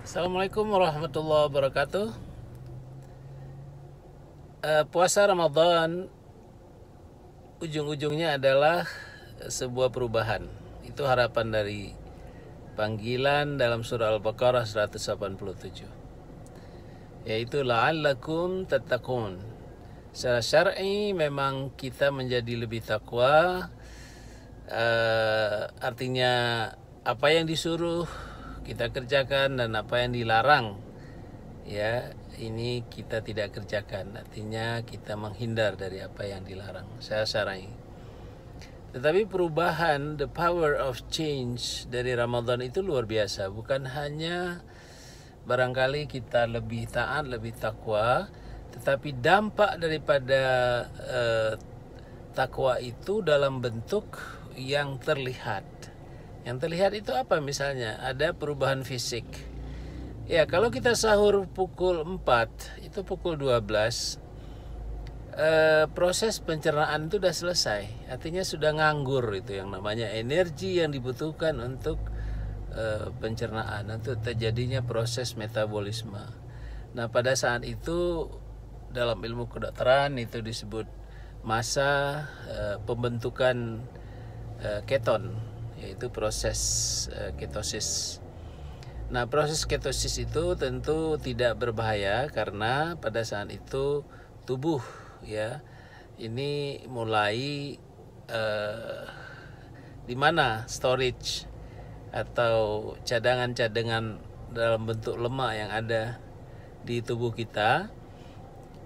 Assalamualaikum warahmatullahi wabarakatuh. Puasa Ramadan ujung-ujungnya adalah sebuah perubahan. Itu harapan dari panggilan dalam surah Al-Baqarah 187, yaitu la'allakum tattaqun. Secara syar'i memang kita menjadi lebih takwa, artinya apa yang disuruh kita kerjakan dan apa yang dilarang, ya, ini kita tidak kerjakan. Artinya kita menghindar dari apa yang dilarang secara syar'i. Tetapi perubahan, the power of change dari Ramadan itu luar biasa. Bukan hanya barangkali kita lebih taat, lebih takwa, tetapi dampak daripada takwa itu dalam bentuk yang terlihat. Yang terlihat itu apa? Misalnya ada perubahan fisik. Ya, kalau kita sahur pukul 4, itu pukul 12, proses pencernaan itu sudah selesai. Artinya sudah nganggur, itu yang namanya energi yang dibutuhkan untuk pencernaan, untuk terjadinya proses metabolisme. Nah, pada saat itu dalam ilmu kedokteran itu disebut masa pembentukan keton, yaitu proses ketosis. Nah, proses ketosis itu tentu tidak berbahaya karena pada saat itu tubuh, ya, ini mulai di mana storage atau cadangan-cadangan dalam bentuk lemak yang ada di tubuh kita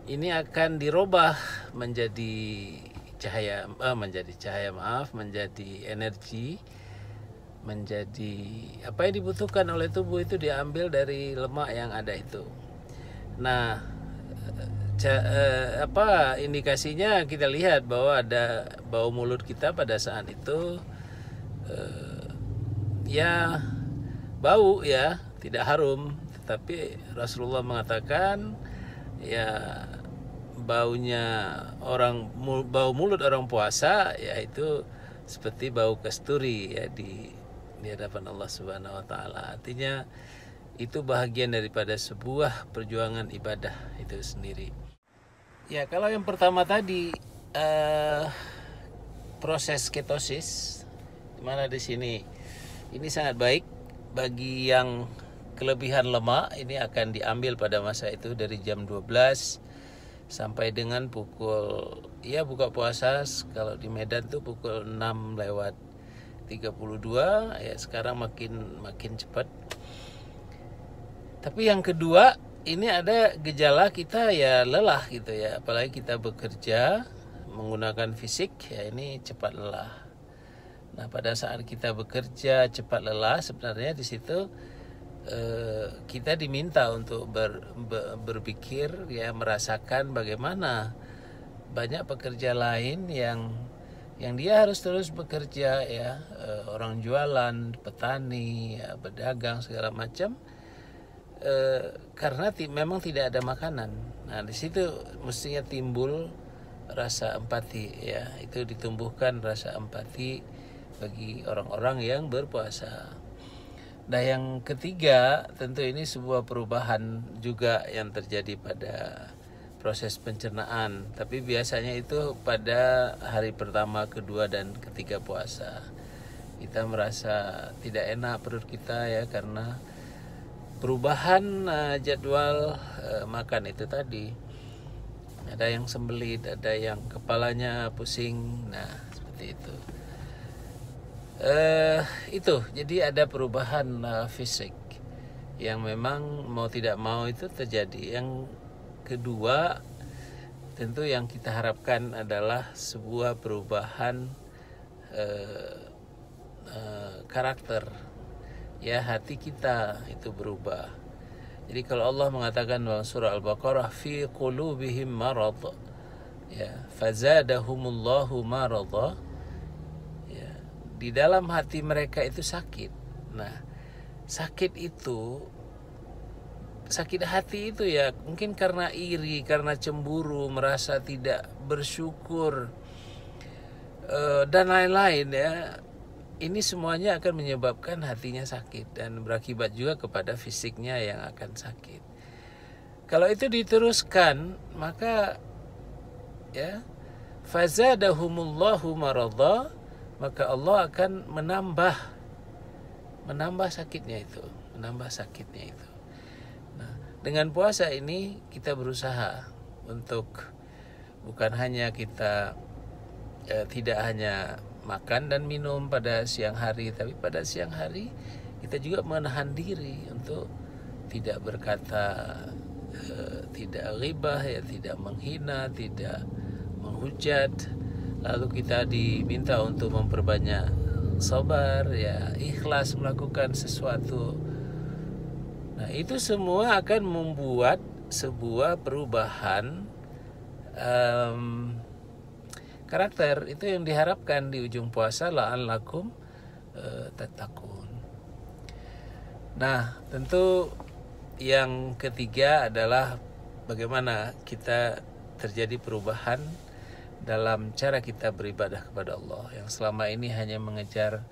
ini akan dirubah menjadi menjadi energi, menjadi apa yang dibutuhkan oleh tubuh itu diambil dari lemak yang ada itu. Nah, indikasinya kita lihat bahwa ada bau mulut kita pada saat itu, ya, bau, ya, tidak harum, tetapi Rasulullah mengatakan, ya, bau mulut orang puasa yaitu seperti bau kasturi, ya, di hadapan Allah Subhanahu wa taala. Artinya itu bahagian daripada sebuah perjuangan ibadah itu sendiri. Ya, kalau yang pertama tadi proses ketosis, dimana di sini ini sangat baik bagi yang kelebihan lemak, ini akan diambil pada masa itu dari jam 12 sampai dengan pukul, ya, buka puasa kalau di Medan tuh pukul 6:32, ya, sekarang makin cepat. Tapi yang kedua, ini ada gejala kita, ya, lelah gitu, ya, apalagi kita bekerja menggunakan fisik, ya, ini cepat lelah. Nah, pada saat kita bekerja cepat lelah, sebenarnya di situ kita diminta untuk berpikir, ya, merasakan bagaimana banyak pekerja lain yang dia harus terus bekerja, ya, orang jualan, petani, ya, pedagang segala macam, karena memang tidak ada makanan. Nah, di situ mestinya timbul rasa empati, ya, itu ditumbuhkan rasa empati bagi orang-orang yang berpuasa. Nah, yang ketiga, tentu ini sebuah perubahan juga yang terjadi pada proses pencernaan. Tapi biasanya itu pada hari pertama, kedua, dan ketiga puasa. Kita merasa tidak enak perut kita, ya, karena perubahan jadwal makan itu tadi. Ada yang sembelit, ada yang kepalanya pusing. Nah, seperti itu. Itu jadi ada perubahan fisik yang memang mau tidak mau itu terjadi. Yang kedua, tentu yang kita harapkan adalah sebuah perubahan karakter, ya, hati kita itu berubah. Jadi kalau Allah mengatakan dalam surah Al-Baqarah, fi qulubihim marad, ya, fazadahumullahu marada, di dalam hati mereka itu sakit. Nah, sakit hati itu, ya, mungkin karena iri, karena cemburu, merasa tidak bersyukur, dan lain-lain, ya. ini semuanya akan menyebabkan hatinya sakit dan berakibat juga kepada fisiknya yang akan sakit. Kalau itu diteruskan, maka ya, fazadahumullahu maradha, maka Allah akan menambah sakitnya itu, Nah, dengan puasa ini kita berusaha untuk bukan hanya kita tidak hanya makan dan minum pada siang hari, tapi pada siang hari kita juga menahan diri untuk tidak berkata, tidak ghibah, ya, tidak menghina, tidak menghujat. Lalu kita diminta untuk memperbanyak sabar, ya, ikhlas melakukan sesuatu. Nah, itu semua akan membuat sebuah perubahan karakter. Itu yang diharapkan di ujung puasa, la'allakum tattaqun. Nah, tentu yang ketiga adalah bagaimana kita terjadi perubahan dalam cara kita beribadah kepada Allah, yang selama ini hanya mengejar,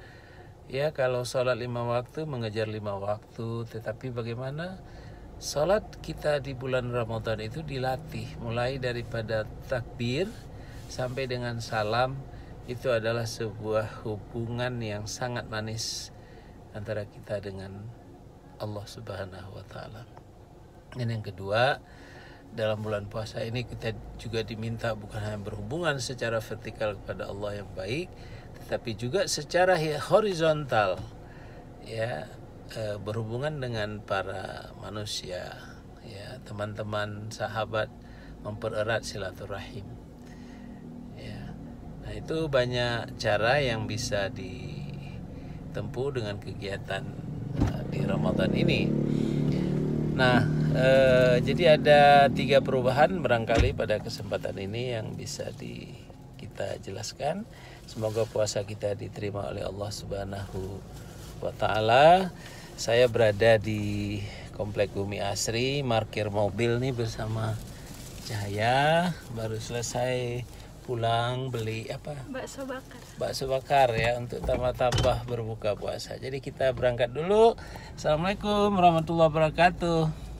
ya, kalau sholat 5 waktu mengejar 5 waktu, tetapi bagaimana sholat kita di bulan Ramadan itu dilatih, mulai daripada takbir sampai dengan salam. Itu adalah sebuah hubungan yang sangat manis antara kita dengan Allah Subhanahu wa Ta'ala. Dan yang kedua, dalam bulan puasa ini kita juga diminta bukan hanya berhubungan secara vertikal kepada Allah yang baik, tetapi juga secara horizontal, ya, berhubungan dengan para manusia, ya, teman-teman, sahabat, mempererat silaturahim. Nah, itu banyak cara yang bisa ditempuh dengan kegiatan di Ramadan ini. Nah, jadi ada 3 perubahan barangkali pada kesempatan ini yang bisa kita jelaskan. Semoga puasa kita diterima oleh Allah Subhanahu wa Ta'ala. Saya berada di Komplek Bumi Asri, parkir mobil nih bersama Cahaya, baru selesai pulang beli bakso bakar ya, untuk tambah-tambah berbuka puasa. Jadi kita berangkat dulu. Assalamualaikum warahmatullahi wabarakatuh.